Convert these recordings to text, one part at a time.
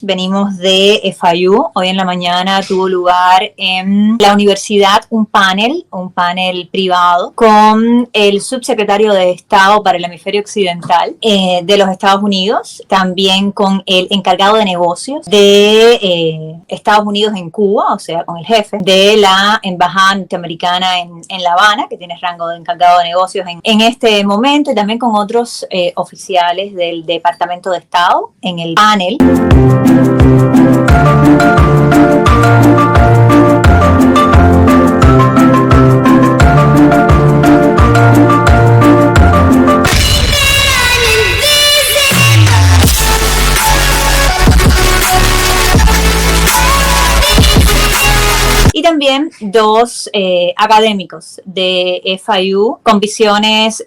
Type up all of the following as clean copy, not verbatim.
Venimos de FIU. Hoy en la mañana tuvo lugar en la universidad un panel privado con el subsecretario de Estado para el Hemisferio Occidental de los Estados Unidos, también con el encargado de negocios de Estados Unidos en Cuba, o sea, con el jefe de la embajada norteamericana en La Habana, que tiene rango de encargado de negocios en este momento, y también con otros oficiales del Departamento de Estado en el panel. Y también dos académicos de FIU con visiones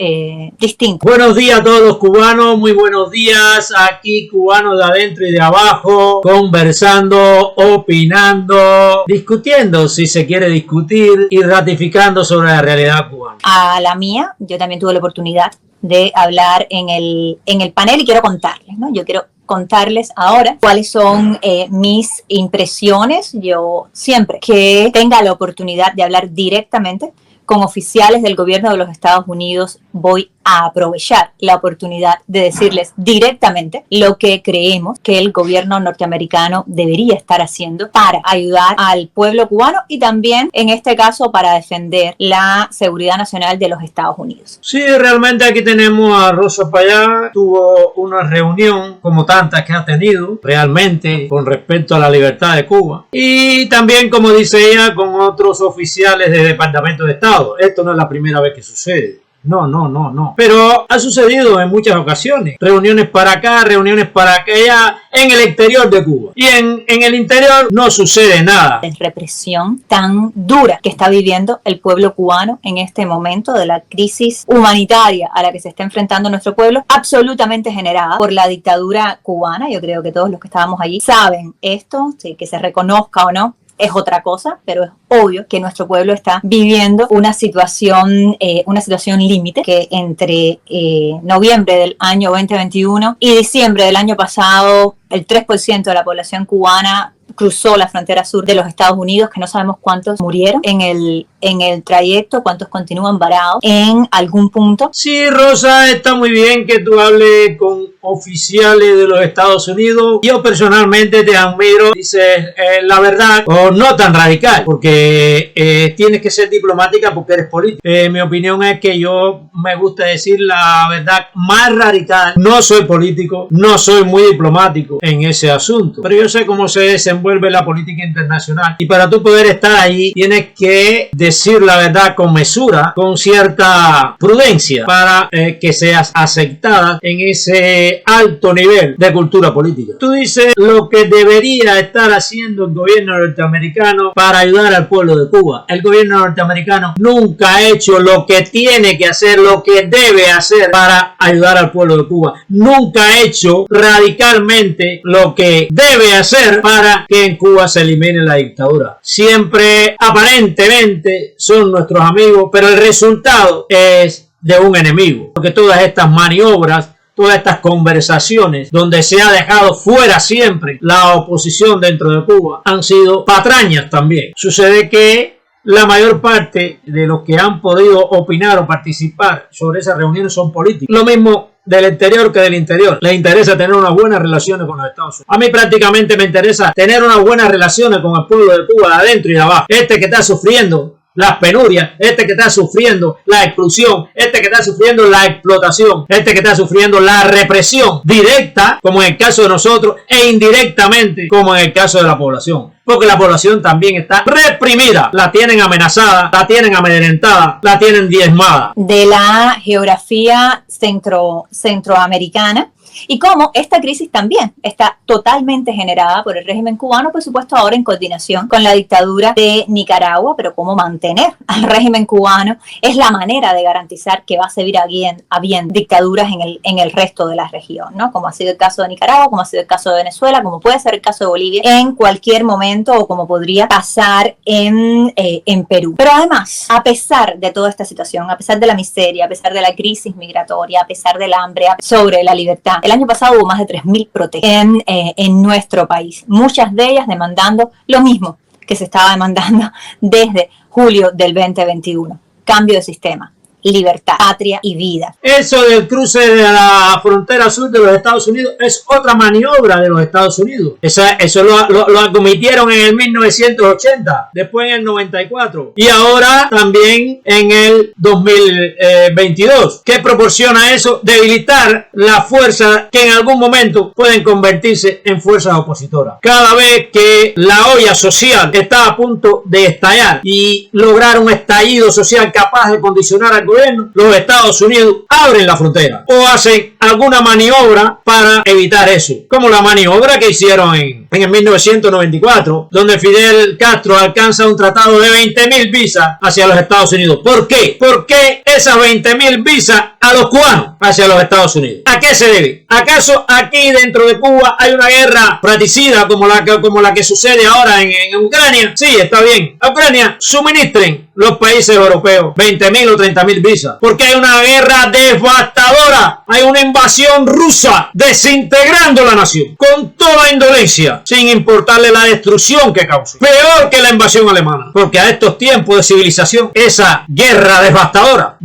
distintas. Buenos días a todos los cubanos, muy buenos días. Aquí cubanos de adentro y de abajo, conversando, opinando, discutiendo si se quiere discutir y ratificando sobre la realidad cubana. A la mía, yo también tuve la oportunidad de hablar en el panel y quiero contarles, ¿no? Yo quiero contarles ahora cuáles son mis impresiones. Yo siempre que tenga la oportunidad de hablar directamente con oficiales del gobierno de los Estados Unidos, voy a aprovechar la oportunidad de decirles directamente lo que creemos que el gobierno norteamericano debería estar haciendo para ayudar al pueblo cubano y también, en este caso, para defender la seguridad nacional de los Estados Unidos. Sí, realmente aquí tenemos a Rosa Payá. Tuvo una reunión, como tantas que ha tenido, realmente, con respecto a la libertad de Cuba. Y también, como dice ella, con otros oficiales del Departamento de Estado. Esto no es la primera vez que sucede. No. Pero ha sucedido en muchas ocasiones. Reuniones para acá, reuniones para aquella, en el exterior de Cuba. Y en el interior no sucede nada. La represión tan dura que está viviendo el pueblo cubano en este momento, de la crisis humanitaria a la que se está enfrentando nuestro pueblo, absolutamente generada por la dictadura cubana. Yo creo que todos los que estábamos allí saben esto, sí, que se reconozca o no es otra cosa, pero es obvio que nuestro pueblo está viviendo una situación límite, que entre noviembre del año 2021 y diciembre del año pasado, el 3% de la población cubana cruzó la frontera sur de los Estados Unidos, que no sabemos cuántos murieron en el trayecto, cuántos continúan varados en algún punto. Sí, Rosa, está muy bien que tú hables con oficiales de los Estados Unidos. Yo personalmente te admiro, dices la verdad, o no tan radical, porque tienes que ser diplomática porque eres política. Mi opinión es que yo me gusta decir la verdad más radical. No soy político, no soy muy diplomático en ese asunto, pero yo sé cómo se desenvuelve la política internacional, y para tú poder estar ahí tienes que decir la verdad con mesura, con cierta prudencia, para que seas aceptada en ese alto nivel de cultura política. Tú dices lo que debería estar haciendo el gobierno norteamericano para ayudar al pueblo de Cuba. El gobierno norteamericano nunca ha hecho lo que tiene que hacer, lo que debe hacer para ayudar al pueblo de Cuba. Nunca ha hecho radicalmente lo que debe hacer para que en Cuba se elimine la dictadura. Siempre aparentemente son nuestros amigos, pero el resultado es de un enemigo, porque todas estas maniobras, todas estas conversaciones donde se ha dejado fuera siempre la oposición dentro de Cuba han sido patrañas también. Sucede que la mayor parte de los que han podido opinar o participar sobre esas reuniones son políticos. Lo mismo del exterior que del interior. Les interesa tener unas buenas relaciones con los Estados Unidos. A mí prácticamente me interesa tener unas buenas relaciones con el pueblo de Cuba, de adentro y de abajo. Este que está sufriendo las penurias, este que está sufriendo la exclusión, este que está sufriendo la explotación, este que está sufriendo la represión directa, como en el caso de nosotros, e indirectamente, como en el caso de la población. Porque la población también está reprimida, la tienen amenazada, la tienen amedrentada, la tienen diezmada. De la geografía centroamericana, y cómo esta crisis también está totalmente generada por el régimen cubano, por supuesto ahora en coordinación con la dictadura de Nicaragua, pero cómo mantener al régimen cubano es la manera de garantizar que va a seguir habiendo dictaduras en el resto de la región, ¿no? Como ha sido el caso de Nicaragua, como ha sido el caso de Venezuela, como puede ser el caso de Bolivia en cualquier momento, o como podría pasar en Perú. Pero además, a pesar de toda esta situación, a pesar de la miseria, a pesar de la crisis migratoria, a pesar del hambre, sobre la libertad El año pasado hubo más de 3.000 protestas en nuestro país, muchas de ellas demandando lo mismo que se estaba demandando desde julio del 2021. Cambio de sistema, libertad, patria y vida. Eso del cruce de la frontera sur de los Estados Unidos es otra maniobra de los Estados Unidos. Eso lo acometieron en el 1980, después en el 94 y ahora también en el 2022. ¿Qué proporciona eso? Debilitar la fuerza que en algún momento pueden convertirse en fuerzas opositoras. Cada vez que la olla social está a punto de estallar y lograr un estallido social capaz de condicionar al gobierno, los Estados Unidos abren la frontera o hacen alguna maniobra para evitar eso, como la maniobra que hicieron en el 1994, donde Fidel Castro alcanza un tratado de 20.000 visas hacia los Estados Unidos. ¿Por qué? ¿Por qué esas 20.000 visas a los cubanos hacia los Estados Unidos? ¿A qué se debe? ¿Acaso aquí dentro de Cuba hay una guerra fratricida como la que sucede ahora en Ucrania? Sí, está bien. A Ucrania suministren los países europeos 20.000 o 30.000 visas, porque hay una guerra devastadora, hay una invasión rusa desintegrando la nación con toda indolencia, sin importarle la destrucción que cause. Peor que la invasión alemana, porque a estos tiempos de civilización, esa guerra devastadora,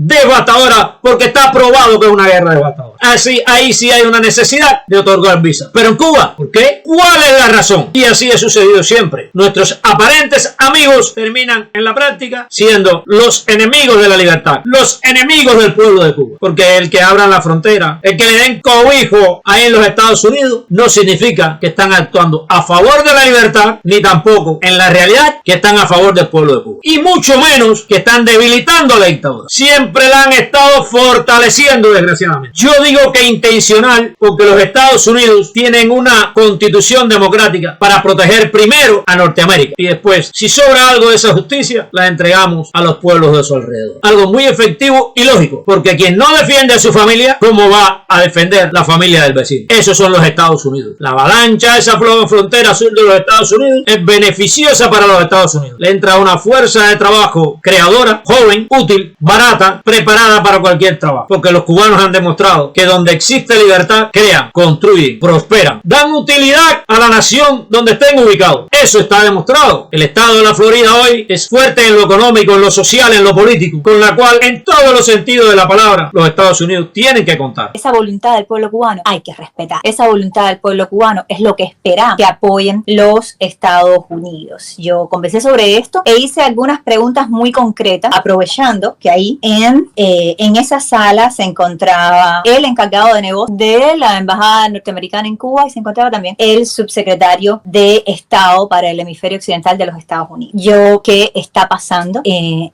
porque está probado que es una guerra devastadora. Así, ahí sí hay una necesidad de otorgar visas. Pero en Cuba, ¿por qué? ¿Cuál es la razón? Y así ha sucedido siempre. Nuestros aparentes amigos terminan en la práctica siendo los enemigos de la libertad, los enemigos del pueblo de Cuba. Porque el que abran la frontera, el que le den cobijo ahí en los Estados Unidos, no significa que están actuando a favor de la libertad, ni tampoco en la realidad que están a favor del pueblo de Cuba. Y mucho menos que están debilitando a la dictadura. Siempre la han estado fortaleciendo, desgraciadamente. Yo digo que intencional, porque los Estados Unidos tienen una constitución democrática para proteger primero a Norteamérica y después, si sobra algo de esa justicia, la entregamos a los pueblos de su alrededor. Algo muy efectivo y lógico, porque quien no defiende a su familia, ¿cómo va a defender la familia del vecino? Esos son los Estados Unidos. La avalancha, esa frontera sur de los Estados Unidos, es beneficiosa para los Estados Unidos. Le entra una fuerza de trabajo creadora, joven, útil, barata, preparada para cualquier trabajo, porque los cubanos han demostrado que donde existe libertad, crean, construyen, prosperan, dan utilidad a la nación donde estén ubicados. Eso está demostrado. El estado de la Florida hoy es fuerte en lo económico, en lo social, en lo político, con la cual en todos los sentidos de la palabra los Estados Unidos tienen que contar. Esa voluntad del pueblo cubano hay que respetar. Esa voluntad del pueblo cubano es lo que espera que apoyen los Estados Unidos. Yo conversé sobre esto e hice algunas preguntas muy concretas, aprovechando que ahí en esa sala se encontraba el encargado de negocios de la embajada norteamericana en Cuba y se encontraba también el subsecretario de Estado para el hemisferio occidental de los Estados Unidos. ¿Qué está pasando en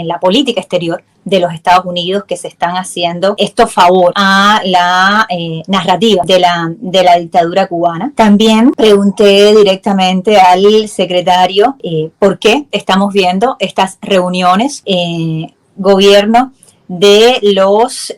la política exterior de los Estados Unidos, que se están haciendo esto favor a la narrativa de la dictadura cubana? También pregunté directamente al secretario por qué estamos viendo estas reuniones gobierno de los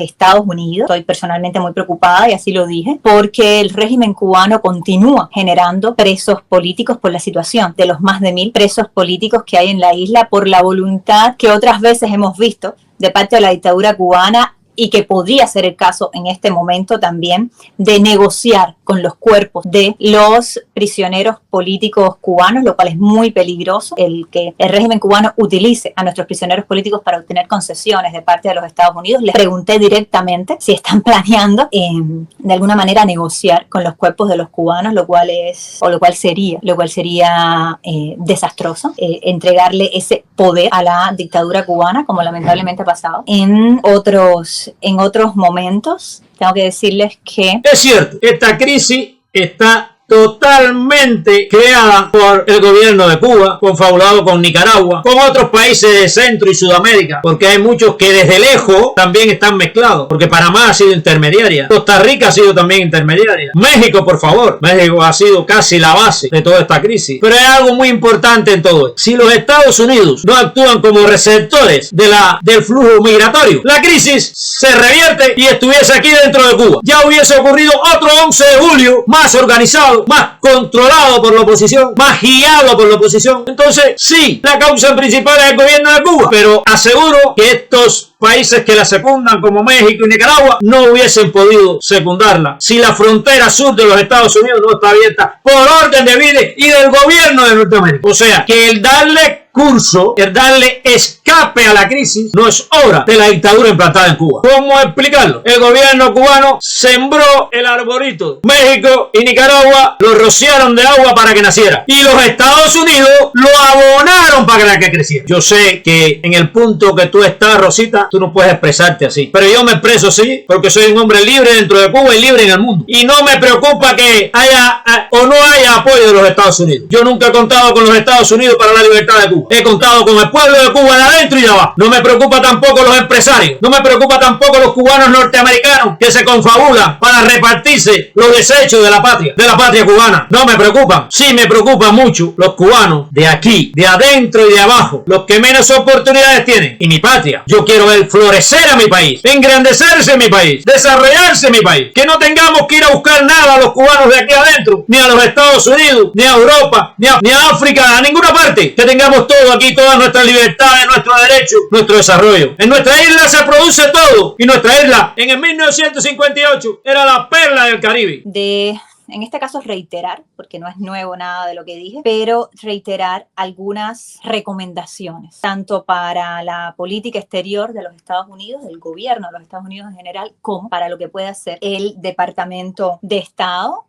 Estados Unidos. Estoy personalmente muy preocupada y así lo dije, porque el régimen cubano continúa generando presos políticos por la situación de los más de 1.000 presos políticos que hay en la isla, por la voluntad que otras veces hemos visto de parte de la dictadura cubana y que podría ser el caso en este momento también, de negociar con los cuerpos de los prisioneros políticos cubanos, lo cual es muy peligroso, el que el régimen cubano utilice a nuestros prisioneros políticos para obtener concesiones de parte de los Estados Unidos. Les pregunté directamente si están planeando de alguna manera negociar con los cuerpos de los cubanos, lo cual sería desastroso, entregarle ese poder a la dictadura cubana, como lamentablemente ha pasado en otros momentos. Tengo que decirles que es cierto, esta crisis está totalmente creada por el gobierno de Cuba, confabulado con Nicaragua, con otros países de Centro y Sudamérica, porque hay muchos que desde lejos también están mezclados, porque Panamá ha sido intermediaria, Costa Rica ha sido también intermediaria, México, por favor, México ha sido casi la base de toda esta crisis. Pero hay algo muy importante en todo esto: si los Estados Unidos no actúan como receptores del flujo migratorio, la crisis se revierte y estuviese aquí dentro de Cuba. Ya hubiese ocurrido otro 11 de julio más organizado, manipulado, más controlado por la oposición, más guiado por la oposición. Entonces, sí, la causa principal es el gobierno de Cuba, pero aseguro que estos países que la secundan, como México y Nicaragua, no hubiesen podido secundarla si la frontera sur de los Estados Unidos no está abierta por orden de Biden y del gobierno de Norteamérica. O sea, que el darle curso, el darle escape a la crisis, no es obra de la dictadura implantada en Cuba. ¿Cómo explicarlo? El gobierno cubano sembró el arbolito. México y Nicaragua lo rociaron de agua para que naciera. Y los Estados Unidos lo abonaron para que creciera. Yo sé que en el punto que tú estás, Rosita, tú no puedes expresarte así. Pero yo me expreso así porque soy un hombre libre dentro de Cuba y libre en el mundo. Y no me preocupa que haya o no haya apoyo de los Estados Unidos. Yo nunca he contado con los Estados Unidos para la libertad de Cuba. He contado con el pueblo de Cuba de adentro y de abajo. No me preocupa tampoco los empresarios. No me preocupa tampoco los cubanos norteamericanos que se confabulan para repartirse los desechos de la patria cubana. No me preocupan. Sí me preocupan mucho los cubanos de aquí, de adentro y de abajo, los que menos oportunidades tienen. Y mi patria. Yo quiero ver florecer a mi país, engrandecerse mi país, desarrollarse mi país. Que no tengamos que ir a buscar nada a los cubanos de aquí adentro, ni a los Estados Unidos, ni a Europa, ni a África, a ninguna parte. Que tengamos todo aquí, todas nuestras libertades, nuestros derechos, nuestro desarrollo. En nuestra isla se produce todo. Y nuestra isla, en el 1958, era la perla del Caribe. En este caso reiterar, porque no es nuevo nada de lo que dije, pero reiterar algunas recomendaciones, tanto para la política exterior de los Estados Unidos, del gobierno de los Estados Unidos en general, como para lo que puede hacer el Departamento de Estado.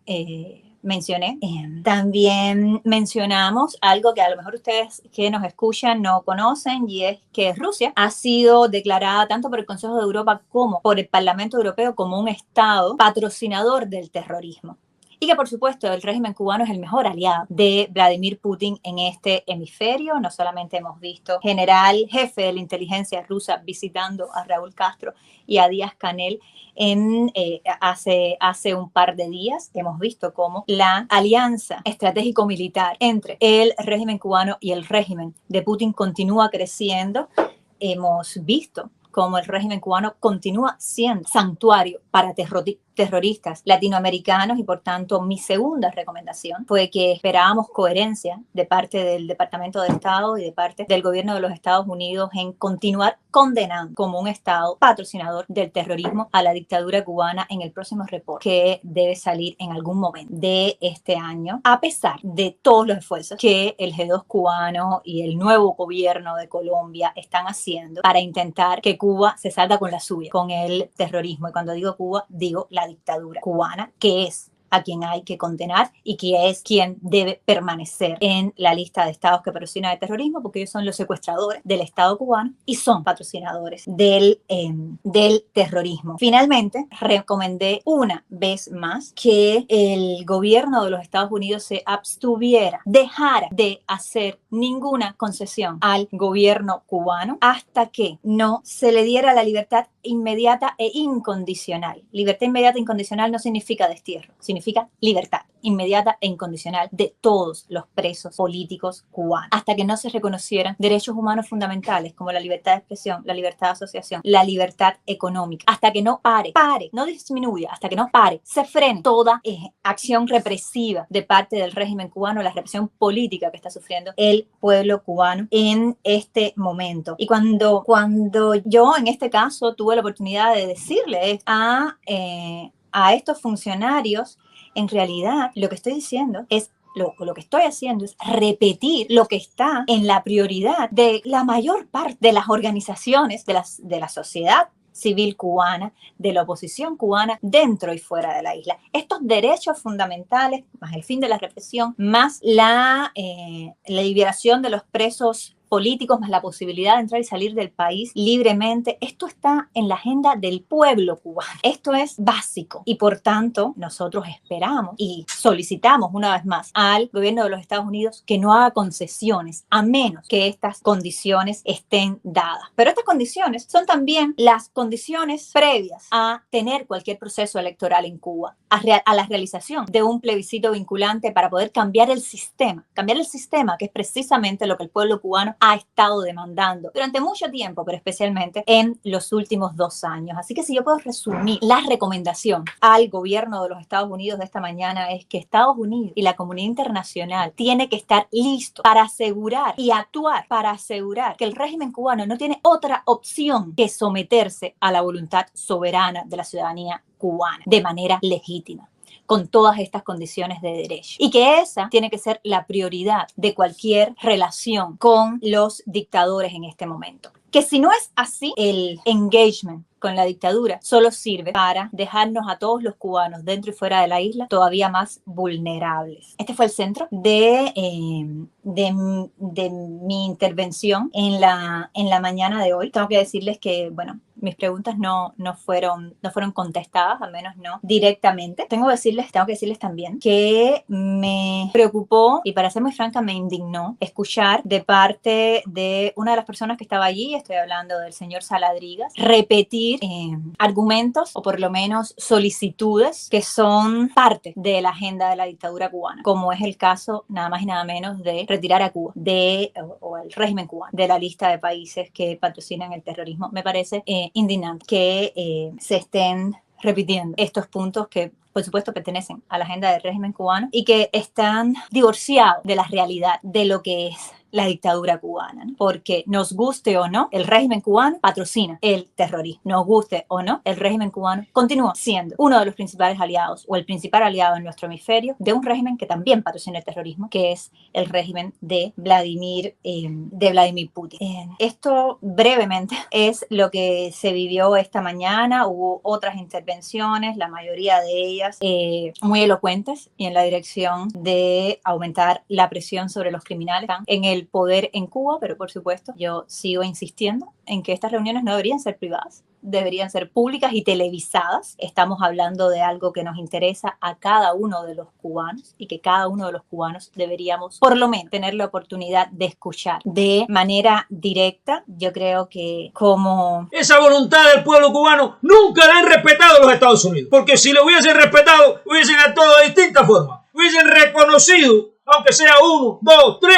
Mencioné. También mencionamos algo que a lo mejor ustedes que nos escuchan no conocen, y es que Rusia ha sido declarada tanto por el Consejo de Europa como por el Parlamento Europeo como un Estado patrocinador del terrorismo. Y que, por supuesto, el régimen cubano es el mejor aliado de Vladimir Putin en este hemisferio. No solamente hemos visto jefe de la inteligencia rusa visitando a Raúl Castro y a Díaz-Canel hace un par de días. Hemos visto cómo la alianza estratégico-militar entre el régimen cubano y el régimen de Putin continúa creciendo. Hemos visto cómo el régimen cubano continúa siendo santuario para terroristas latinoamericanos, y por tanto mi segunda recomendación fue que esperábamos coherencia de parte del Departamento de Estado y de parte del gobierno de los Estados Unidos en continuar condenando como un Estado patrocinador del terrorismo a la dictadura cubana en el próximo reporte que debe salir en algún momento de este año, a pesar de todos los esfuerzos que el G2 cubano y el nuevo gobierno de Colombia están haciendo para intentar que Cuba se salga con la suya, con el terrorismo. Y cuando digo Cuba, digo la dictadura cubana, que es a quien hay que condenar y que es quien debe permanecer en la lista de estados que patrocinan el terrorismo, porque ellos son los secuestradores del Estado cubano y son patrocinadores del terrorismo. Finalmente, recomendé una vez más que el gobierno de los Estados Unidos se abstuviera, dejara de hacer ninguna concesión al gobierno cubano hasta que no se le diera la libertad inmediata e incondicional. Libertad inmediata e incondicional no significa destierro, significa libertad inmediata e incondicional de todos los presos políticos cubanos, hasta que no se reconocieran derechos humanos fundamentales como la libertad de expresión, la libertad de asociación, la libertad económica, hasta que no pare, no disminuya, hasta que no pare, se frene toda acción represiva de parte del régimen cubano, la represión política que está sufriendo el pueblo cubano en este momento. Y cuando yo en este caso tuve la oportunidad de decirle a estos funcionarios, en realidad lo que estoy diciendo es lo que estoy haciendo es repetir lo que está en la prioridad de la mayor parte de las organizaciones de la sociedad civil cubana, de la oposición cubana dentro y fuera de la isla. Estos derechos fundamentales, más el fin de la represión, más la liberación de los presos políticos, más la posibilidad de entrar y salir del país libremente, esto está en la agenda del pueblo cubano. Esto es básico y por tanto nosotros esperamos y solicitamos una vez más al gobierno de los Estados Unidos que no haga concesiones a menos que estas condiciones estén dadas. Pero estas condiciones son también las condiciones previas a tener cualquier proceso electoral en Cuba, a la realización de un plebiscito vinculante para poder cambiar el sistema que es precisamente lo que el pueblo cubano ha estado demandando durante mucho tiempo, pero especialmente en los últimos 2 años. Así que si yo puedo resumir la recomendación al gobierno de los Estados Unidos de esta mañana es que Estados Unidos y la comunidad internacional tiene que estar listo para asegurar y actuar para asegurar que el régimen cubano no tiene otra opción que someterse a la voluntad soberana de la ciudadanía cubana de manera legítima, con todas estas condiciones de derecho. Y que esa tiene que ser la prioridad de cualquier relación con los dictadores en este momento. Que si no es así, el engagement con la dictadura solo sirve para dejarnos a todos los cubanos dentro y fuera de la isla todavía más vulnerables. Este fue el centro de mi intervención en la mañana de hoy. Tengo que decirles que, bueno, mis preguntas no fueron contestadas, al menos no directamente. Tengo que decirles también que me preocupó y, para ser muy franca, me indignó escuchar de parte de una de las personas que estaba allí, estoy hablando del señor Saladrigas, repetir argumentos o por lo menos solicitudes que son parte de la agenda de la dictadura cubana, como es el caso nada más y nada menos de retirar a Cuba o el régimen cubano de la lista de países que patrocinan el terrorismo. Me parece indignante que se estén repitiendo estos puntos que por supuesto pertenecen a la agenda del régimen cubano y que están divorciados de la realidad de lo que es la dictadura cubana, ¿no? Porque nos guste o no, el régimen cubano patrocina el terrorismo. Nos guste o no, el régimen cubano continúa siendo uno de los principales aliados o el principal aliado en nuestro hemisferio de un régimen que también patrocina el terrorismo, que es el régimen de Vladimir Putin. Esto brevemente es lo que se vivió esta mañana. Hubo otras intervenciones, la mayoría de ellas muy elocuentes y en la dirección de aumentar la presión sobre los criminales en el poder en Cuba, pero por supuesto yo sigo insistiendo en que estas reuniones no deberían ser privadas, deberían ser públicas y televisadas. Estamos hablando de algo que nos interesa a cada uno de los cubanos y que cada uno de los cubanos deberíamos por lo menos tener la oportunidad de escuchar de manera directa. Yo creo que como esa voluntad del pueblo cubano nunca la han respetado los Estados Unidos, porque si lo hubiesen respetado hubiesen actuado de distintas formas, hubiesen reconocido aunque sea 1, 2, 3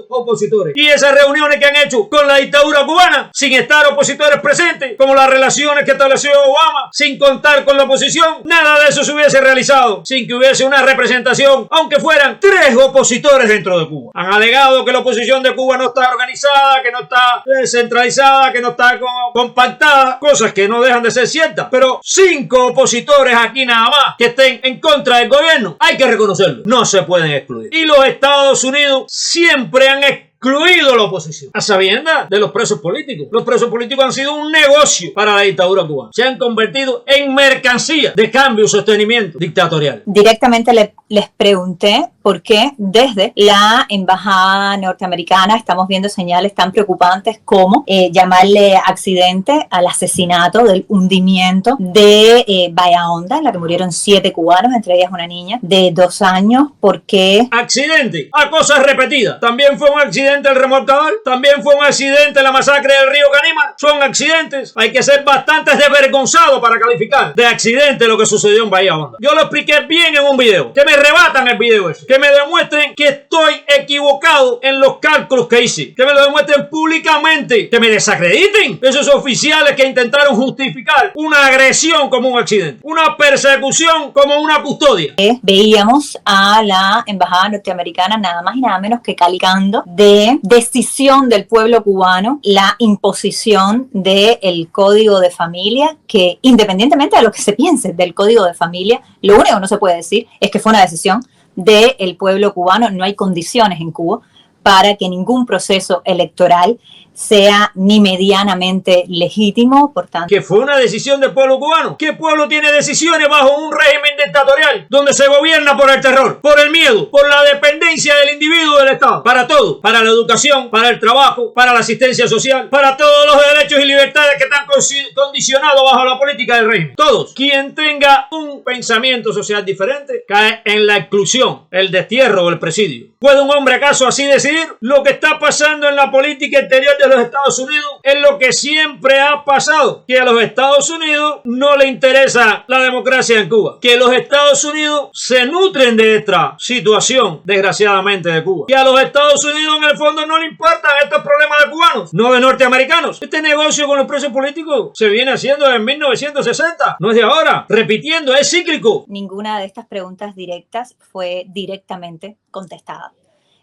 opositores. Y esas reuniones que han hecho con la dictadura cubana, sin estar opositores presentes, como las relaciones que estableció Obama, sin contar con la oposición, nada de eso se hubiese realizado sin que hubiese una representación, aunque fueran 3 opositores dentro de Cuba. Han alegado que la oposición de Cuba no está organizada, que no está descentralizada, que no está compactada, cosas que no dejan de ser ciertas, pero 5 opositores aquí nada más que estén en contra del gobierno, hay que reconocerlo, no se pueden excluir. Y los Estados Unidos siempre han excluido la oposición, a sabiendas de los presos políticos. Los presos políticos han sido un negocio para la dictadura cubana. Se han convertido en mercancía de cambio y sostenimiento dictatorial. Directamente les pregunté por qué desde la embajada norteamericana estamos viendo señales tan preocupantes como llamarle accidente al asesinato, del hundimiento de Bahía Honda, en la que murieron 7 cubanos, entre ellas una niña de 2 años. ¿Por qué? Accidente a cosas repetidas. También fue un accidente el remolcador, también fue un accidente la masacre del río Canímar. Son accidentes. Hay que ser bastante desvergonzado para calificar de accidente lo que sucedió en Bahía Honda. Yo lo expliqué bien en un video. Que me rebatan el video ese. Que me demuestren que estoy equivocado en los cálculos que hice. Que me lo demuestren públicamente. Que me desacrediten esos oficiales que intentaron justificar una agresión como un accidente, una persecución como una custodia. Veíamos a la embajada norteamericana nada más y nada menos que calificando de decisión del pueblo cubano la imposición del código de familia, que independientemente de lo que se piense del código de familia, lo único que no se puede decir es que fue una decisión del pueblo cubano. No hay condiciones en Cuba para que ningún proceso electoral sea ni medianamente legítimo, por tanto. Que fue una decisión del pueblo cubano. ¿Qué pueblo tiene decisiones bajo un régimen dictatorial donde se gobierna por el terror, por el miedo, por la dependencia del individuo del Estado? Para todo, para la educación, para el trabajo, para la asistencia social, para todos los derechos y libertades que están condicionados bajo la política del régimen. Todos. Quien tenga un pensamiento social diferente cae en la exclusión, el destierro o el presidio. ¿Puede un hombre acaso así decidir? Lo que está pasando en la política interior de de los Estados Unidos es lo que siempre ha pasado, que a los Estados Unidos no le interesa la democracia en Cuba, que los Estados Unidos se nutren de esta situación, desgraciadamente, de Cuba, que a los Estados Unidos en el fondo no le importan estos problemas de cubanos, no de norteamericanos. Este negocio con los presos políticos se viene haciendo en 1960, no es de ahora, repitiendo, es cíclico. Ninguna de estas preguntas directas fue directamente contestada.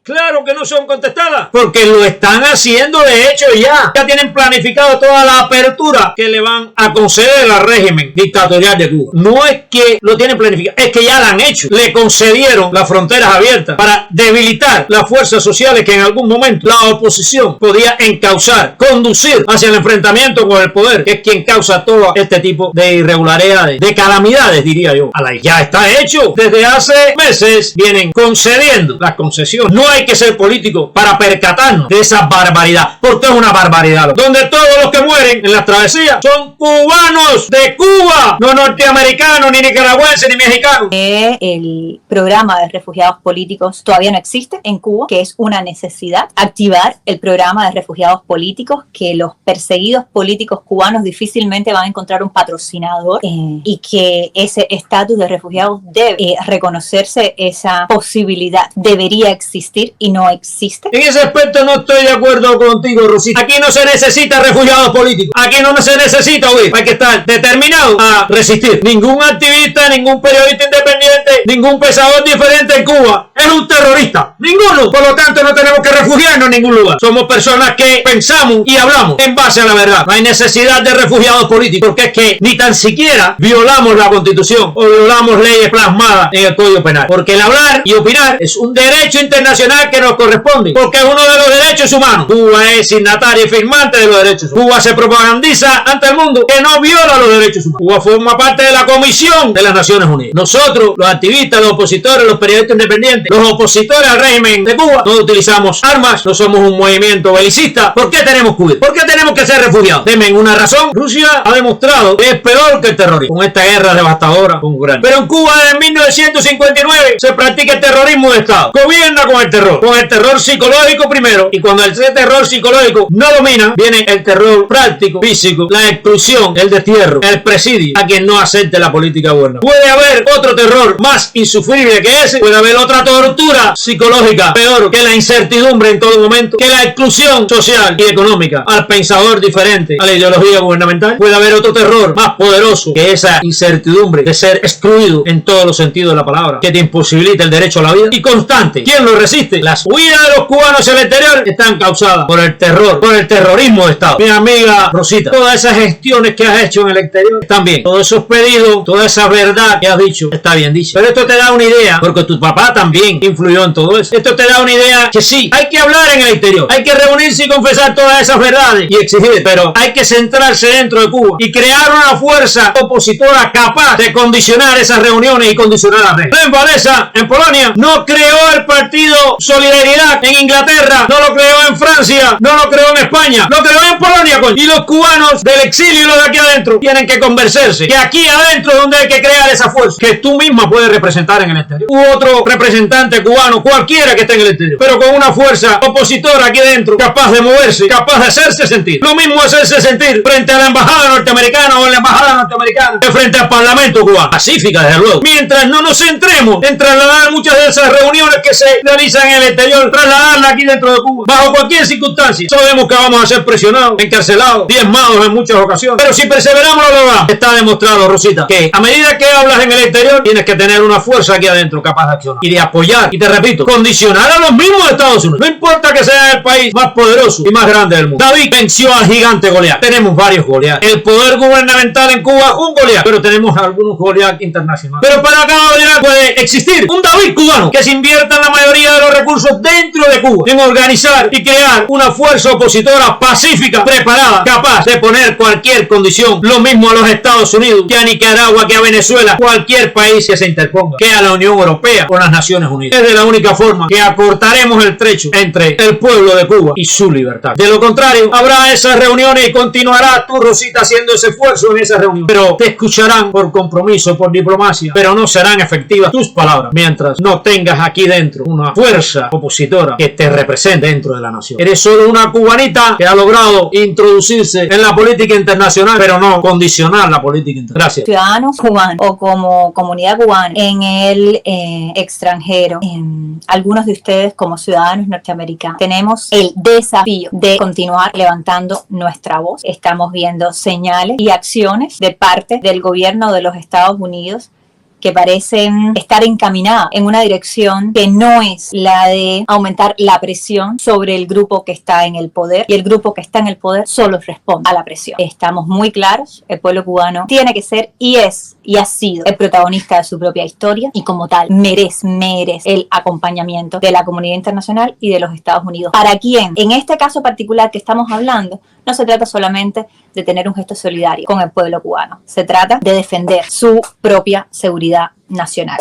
Claro que no son contestadas, porque lo están haciendo de hecho ya. Ya tienen planificado toda la apertura que le van a conceder al régimen dictatorial de Cuba. No es que lo tienen planificado, es que ya lo han hecho. Le concedieron las fronteras abiertas para debilitar las fuerzas sociales que en algún momento la oposición podía encauzar, conducir hacia el enfrentamiento con el poder, que es quien causa todo este tipo de irregularidades, de calamidades, diría yo. Ya está hecho. Desde hace meses vienen concediendo las concesiones. No hay que ser político para percatarnos de esa barbaridad, porque es una barbaridad, donde todos los que mueren en las travesías son cubanos de Cuba, no norteamericanos, ni nicaragüenses, ni mexicanos. El programa de refugiados políticos todavía no existe en Cuba, que es una necesidad activar el programa de refugiados políticos, que los perseguidos políticos cubanos difícilmente van a encontrar un patrocinador y que ese estatus de refugiados debe reconocerse, esa posibilidad debería existir y no existe. En ese aspecto no estoy de acuerdo contigo, Rosita. Aquí no se necesita refugiados políticos. Aquí no se necesita huir. Hay que estar determinado a resistir. Ningún activista, ningún periodista independiente, ningún pensador diferente en Cuba es un terrorista. Ninguno. Por lo tanto, no tenemos que refugiarnos en ningún lugar. Somos personas que pensamos y hablamos en base a la verdad. No hay necesidad de refugiados políticos, porque es que ni tan siquiera violamos la Constitución o violamos leyes plasmadas en el Código Penal. Porque el hablar y opinar es un derecho internacional que nos corresponde, porque es uno de los derechos humanos. Cuba es signataria y firmante de los derechos humanos. Cuba se propagandiza ante el mundo que no viola los derechos humanos. Cuba forma parte de la Comisión de las Naciones Unidas. Nosotros, los activistas, los opositores, los periodistas independientes, los opositores al régimen de Cuba, no utilizamos armas, no somos un movimiento belicista. ¿Por qué tenemos que huir? ¿Por qué tenemos que ser refugiados? Denme una razón. Rusia ha demostrado que es peor que el terrorismo con esta guerra devastadora con Ucrania. Pero en Cuba desde 1959 se practica el terrorismo de Estado. Gobierna con el terror psicológico primero, y cuando el terror psicológico no domina, viene el terror práctico, físico, la exclusión, el destierro, el presidio a quien no acepte la política gubernamental. Puede haber otro terror más insufrible que ese, puede haber otra tortura psicológica peor que la incertidumbre en todo momento, que la exclusión social y económica al pensador diferente a la ideología gubernamental. Puede haber otro terror más poderoso que esa incertidumbre de ser excluido en todos los sentidos de la palabra, que te imposibilita el derecho a la vida y constante. ¿Quién lo resiste? Las huidas de los cubanos al exterior están causadas por el terror, por el terrorismo de Estado. Mi amiga Rosita, todas esas gestiones que has hecho en el exterior están bien. Todos esos pedidos, toda esa verdad que has dicho, está bien dicho. Pero esto te da una idea, porque tu papá también influyó en todo eso. Esto te da una idea que sí, hay que hablar en el exterior, hay que reunirse y confesar todas esas verdades y exigir, pero hay que centrarse dentro de Cuba y crear una fuerza opositora capaz de condicionar esas reuniones y condicionar las reglas. En Valesa, en Polonia, no creó el partido Solidaridad en Inglaterra, no lo creó en Francia, no lo creó en España, lo creó en Polonia, coño. Y los cubanos del exilio y los de aquí adentro tienen que convencerse que aquí adentro es donde hay que crear esa fuerza que tú misma puedes representar en el exterior. U otro representante cubano, cualquiera que esté en el exterior, pero con una fuerza opositora aquí dentro, capaz de moverse, capaz de hacerse sentir. Lo mismo hacerse sentir frente a la embajada norteamericana o en la embajada norteamericana que frente al parlamento cubano. Pacífica, desde luego. Mientras no nos centremos en trasladar muchas de esas reuniones que se realizan en el exterior, trasladarlas aquí dentro de Cuba, bajo cualquier circunstancia, sabemos que vamos a ser presionados, encarcelados, diezmados en muchas ocasiones. Pero si perseveramos lo logramos. Está demostrado, Rosita, que a medida que hablas en el exterior, tienes que tener una fuerza aquí adentro capaz de accionar y de apoyar, y te repito, condicionar a los mismos Estados Unidos. No importa que sea el país más poderoso y más grande del mundo. David venció al gigante Goliat. Tenemos varios Goliat. El poder gubernamental en Cuba, un Goliat, pero tenemos algunos Goliat internacionales. Pero para cada Goliat puede existir un David cubano que se invierta en la mayoría de los recursos dentro de Cuba, en organizar y crear una fuerza opositora pacífica, preparada, capaz de poner cualquier condición, lo mismo a los Estados Unidos, que a Nicaragua, que a Venezuela, cualquier país que se interponga, que a la Unión Europea o las Naciones Unidas. Es de la única forma que acortaremos el trecho entre el pueblo de Cuba y su libertad. De lo contrario, habrá esas reuniones y continuarás tú, Rosita, haciendo ese esfuerzo en esas reuniones, pero te escucharán por compromiso, por diplomacia, pero no serán efectivas tus palabras mientras no tengas aquí dentro una fuerza fuerza opositora que te represente dentro de la nación. Eres solo una cubanita que ha logrado introducirse en la política internacional, pero no condicionar la política internacional. Gracias. Ciudadanos cubanos o como comunidad cubana en el extranjero, algunos de ustedes como ciudadanos norteamericanos, tenemos el desafío de continuar levantando nuestra voz. Estamos viendo señales y acciones de parte del gobierno de los Estados Unidos que parecen estar encaminadas en una dirección que no es la de aumentar la presión sobre el grupo que está en el poder, y el grupo que está en el poder solo responde a la presión. Estamos muy claros, el pueblo cubano tiene que ser y es y ha sido el protagonista de su propia historia, y como tal merece el acompañamiento de la comunidad internacional y de los Estados Unidos. Para quien, en este caso particular que estamos hablando, no se trata solamente de tener un gesto solidario con el pueblo cubano, se trata de defender su propia seguridad nacional.